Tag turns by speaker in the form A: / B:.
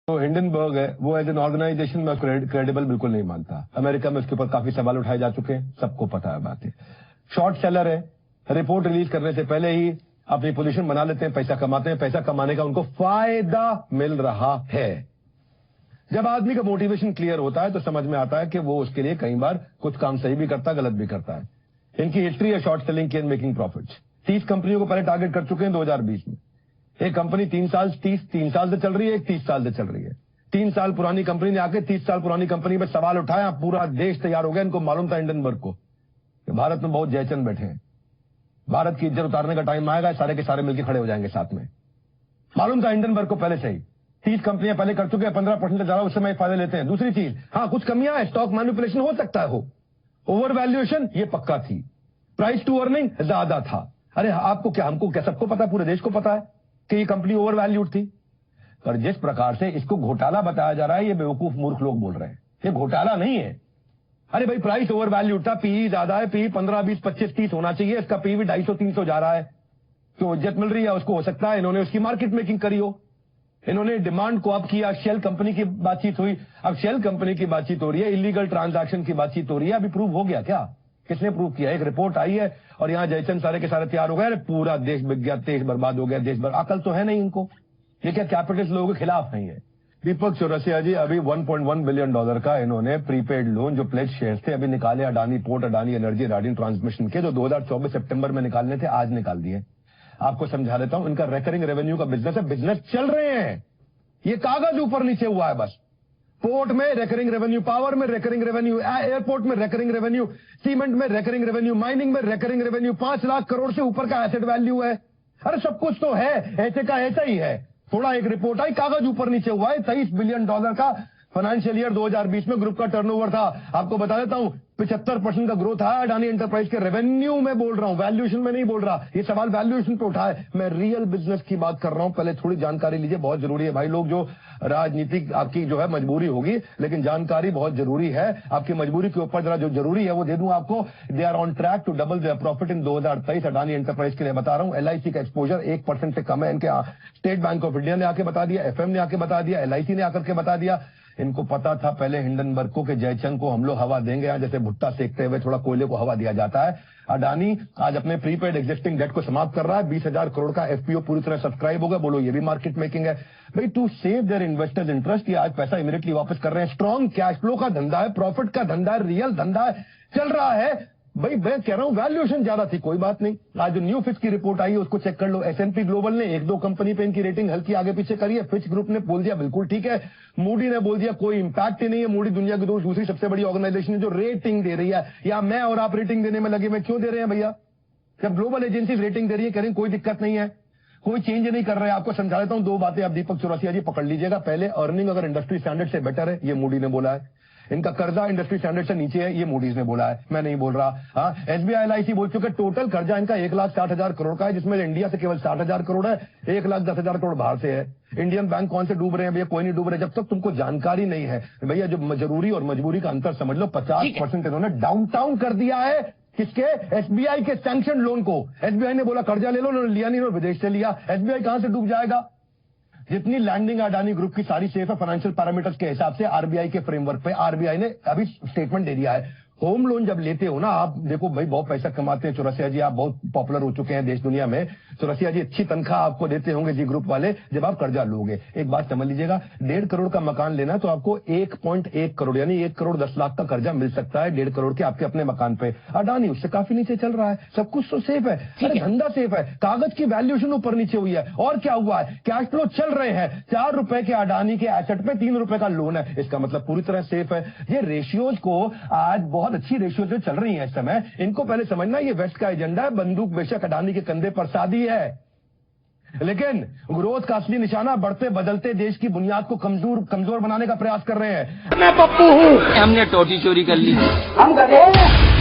A: तो हिंडनबर्ग है वो एज एन ऑर्गेनाइजेशन में क्रेडिबल बिल्कुल नहीं मानता। अमेरिका में उसके ऊपर काफी सवाल उठाए जा चुके हैं, सबको पता है बात है। शॉर्ट सेलर है, रिपोर्ट रिलीज करने से पहले ही अपनी पोजीशन बना लेते हैं, पैसा कमाते हैं, पैसा कमाने का उनको फायदा मिल रहा है। जब आदमी का मोटिवेशन क्लियर होता है तो समझ में आता है कि वो उसके लिए कई बार कुछ काम सही भी करता है, गलत भी करता है। इनकी हिस्ट्री है शॉर्ट सेलिंग की एंड मेकिंग प्रॉफिट्स। 30 कंपनियों को पहले टारगेट कर चुके हैं 2020 में। एक कंपनी 3 साल से चल रही है, एक 30 साल से चल रही है। 3 साल पुरानी कंपनी ने आके 30 साल पुरानी कंपनी में सवाल उठाया, पूरा देश तैयार हो गया। इनको मालूम था हिंडनबर्ग को कि भारत में बहुत जयचंद बैठे हैं, भारत की इज्जत उतारने का टाइम आएगा, सारे के सारे मिलकर खड़े हो जाएंगे साथ में। मालूम था हिंडनबर्ग को पहले से ही। 30 कंपनियां पहले कर चुके हैं, 15% से ज्यादा उस समय फायदे लेते हैं। दूसरी चीज, हाँ कुछ कमियां है, स्टॉक मैनिपुलेशन हो सकता है, हो ओवर वैल्यूएशन ये पक्का थी, प्राइस टू अर्निंग ज्यादा था। अरे आपको क्या, हमको क्या, सबको पता है, पूरे देश को पता है कि ये कंपनी ओवर वैल्यूड थी। पर जिस प्रकार से इसको घोटाला बताया जा रहा है, ये बेवकूफ मूर्ख लोग बोल रहे हैं, ये घोटाला नहीं है। अरे भाई प्राइस ओवर वैल्यूड था, पीई ज्यादा है, पीई 15, 20, 25, 30 होना चाहिए, इसका पीई भी 250, 300 जा रहा है। तो इज्जत मिल रही है उसको, हो सकता है इन्होंने उसकी मार्केट मेकिंग करी हो, इन्होंने डिमांड को अप किया। शेल कंपनी की बातचीत हुई, अब शेल कंपनी की बातचीत हो रही है, इलीगल ट्रांजैक्शन की बातचीत हो रही है। अभी प्रूव हो गया क्या? किसने प्रूव किया? एक रिपोर्ट आई है और यहां जयचंद सारे के सारे तैयार हो गए। पूरा देश बिक गया, देश बर्बाद हो गया, देश अकल तो है नहीं इनको, ये क्या कैपिटलिस्ट लोगों के खिलाफ नहीं है। दीपक चौरसिया जी अभी $1.1 बिलियन का इन्होंने प्रीपेड लोन जो प्लेज शेयर थे अभी निकाले, Adani port, Adani energy, Adani transmission के, जो 2024 सितंबर में निकालने थे, आज निकाल दिए। आपको समझा देता हूं, इनका रिकरिंग रेवेन्यू का बिजनेस है, बिजनेस चल रहे हैं, ये कागज ऊपर नीचे हुआ है बस। पोर्ट में रिकरिंग रेवेन्यू, पावर में रिकरिंग रेवेन्यू, एयरपोर्ट में रिकरिंग रेवेन्यू, सीमेंट में रिकरिंग रेवेन्यू, माइनिंग में रिकरिंग रेवेन्यू, 5 लाख करोड़ से ऊपर का एसेट वैल्यू है। अरे सब कुछ तो है, ऐसे का ऐसा ही है। थोड़ा एक रिपोर्ट आई, कागज ऊपर नीचे हुआ है। $23 बिलियन का फाइनेंशियल ईयर 2020 में ग्रुप का टर्नओवर था। आपको बता देता हूं 75% का ग्रोथ आया अडानी एंटरप्राइज के रेवेन्यू में, बोल रहा हूं, वैल्यूएशन में नहीं बोल रहा। ये सवाल वैल्यूएशन पे उठा है, मैं रियल बिजनेस की बात कर रहा हूं। पहले थोड़ी जानकारी लीजिए, बहुत जरूरी है भाई लोग। जो राजनीतिक आपकी जो है मजबूरी होगी, लेकिन जानकारी बहुत जरूरी है। आपकी मजबूरी के ऊपर जरा जो जरूरी है वो दे दूं आपको। They are on track to double their profit in 2023। Adani enterprise के लिए बता रहा हूं, एलआईसी का एक्सपोजर 1% से कम है इनके। स्टेट बैंक ऑफ इंडिया ने आके बता दिया, एफएम ने आके बता दिया, एलआईसी ने आकर के बता दिया। इनको पता था पहले हिंडनबर्ग को कि जयचंद को हम लोग हवा देंगे, यहां जैसे भुट्टा सेकते हुए थोड़ा कोयले को हवा दिया जाता है। अडानी आज अपने प्रीपेड एग्जिस्टिंग डेट को समाप्त कर रहा है। 20,000 करोड़ का एफपीओ पूरी तरह सब्सक्राइब होगा। बोलो ये भी मार्केट मेकिंग है भाई, to save their investors interest. ये आज पैसा इमीडिएटली वापस कर रहे हैं। स्ट्रॉन्ग कैश फ्लो का धंधा है, प्रॉफिट का धंधा है, रियल धंधा है, चल रहा है भाई। मैं कह रहा हूं वैल्यूएशन ज्यादा थी, कोई बात नहीं। आज जो न्यू फिच की रिपोर्ट आई है उसको चेक कर लो। एसएनपी ग्लोबल ने 1-2 कंपनी पे इनकी रेटिंग हल्की आगे पीछे करी है। फिच ग्रुप ने बोल दिया बिल्कुल ठीक है। मूडी ने बोल दिया कोई इंपैक्ट ही नहीं है। मूडी दुनिया की दूसरी सबसे बड़ी ऑर्गेनाइजेशन है जो रेटिंग दे रही है। या मैं और आप रेटिंग देने में लगे, मैं क्यों दे रहे हैं भैया? जब ग्लोबल एजेंसी रेटिंग दे रही है, कह रही है कोई दिक्कत नहीं है, कोई चेंज नहीं कर रहे हैं। आपको समझा देता हूं 2 बातें, आप दीपक चौरसिया जी पकड़ लीजिएगा। पहले, अर्निंग अगर इंडस्ट्री स्टैंडर्ड से बेटर है, ये मूडी ने बोला है। इनका कर्जा इंडस्ट्री स्टैंडर्ड से नीचे है, ये मूडीज ने बोला है, मैं नहीं बोल रहा। हाँ, एसबीआई एलआईसी बोल चुके टोटल कर्जा इनका 1,60,000 करोड़ का है, जिसमें इंडिया से केवल 60,000 करोड़ है, 1,10,000 करोड़ बाहर से है। इंडियन बैंक कौन से डूब रहे हैं भैया? कोई नहीं डूब रहे। जब तक तुमको जानकारी नहीं है भैया, जो जरूरी और मजबूरी का अंतर समझ लो। 50% इन्होंने डाउन कर दिया है। किसके? एसबीआई के सैंक्शन लोन को। एसबीआई ने बोला कर्जा ले लो, उन्होंने लिया नहीं, उन्होंने विदेश से लिया। एसबीआई कहां से डूब जाएगा? जितनी लैंडिंग अडानी ग्रुप की सारी सेफ है फाइनेंशियल पैरामीटर्स के हिसाब से, आरबीआई के फ्रेमवर्क पे। आरबीआई ने अभी स्टेटमेंट दे दिया है। होम लोन जब लेते हो ना आप, देखो भाई बहुत पैसा कमाते हैं चौरसिया जी, आप बहुत पॉपुलर हो चुके हैं देश दुनिया में। चौरसिया जी अच्छी तनख्वाह आपको देते होंगे जी ग्रुप वाले, जब आप कर्जा लोगे। एक बात समझ लीजिएगा, 1.5 करोड़ का मकान लेना तो आपको 1.1 करोड़ यानी 1 करोड़ 10 लाख का कर्जा मिल सकता है 1.5 करोड़ के आपके अपने मकान पे। अडानी उससे काफी नीचे चल रहा है। सब कुछ तो सेफ है, अरे धंधा सेफ है, कागज की वैल्यूएशन ऊपर नीचे हुई है। और क्या हुआ है? कैश फ्लो चल रहे हैं। 4 रुपए के अडानी के एसेट पे 3 रुपए का लोन है, इसका मतलब पूरी तरह सेफ है। ये रेशियोज को आज बहुत अच्छी रेशियो जो चल रही है इस समय, इनको पहले समझना ये वेस्ट का एजेंडा है। बंदूक बेशक अडानी के कंधे पर सादी है, लेकिन ग्रोथ का असली निशाना बढ़ते बदलते देश की बुनियाद को कमजोर बनाने का प्रयास कर रहे हैं।
B: मैं पप्पू हूं, हमने टोटी चोरी कर ली,
C: हम गधे हैं।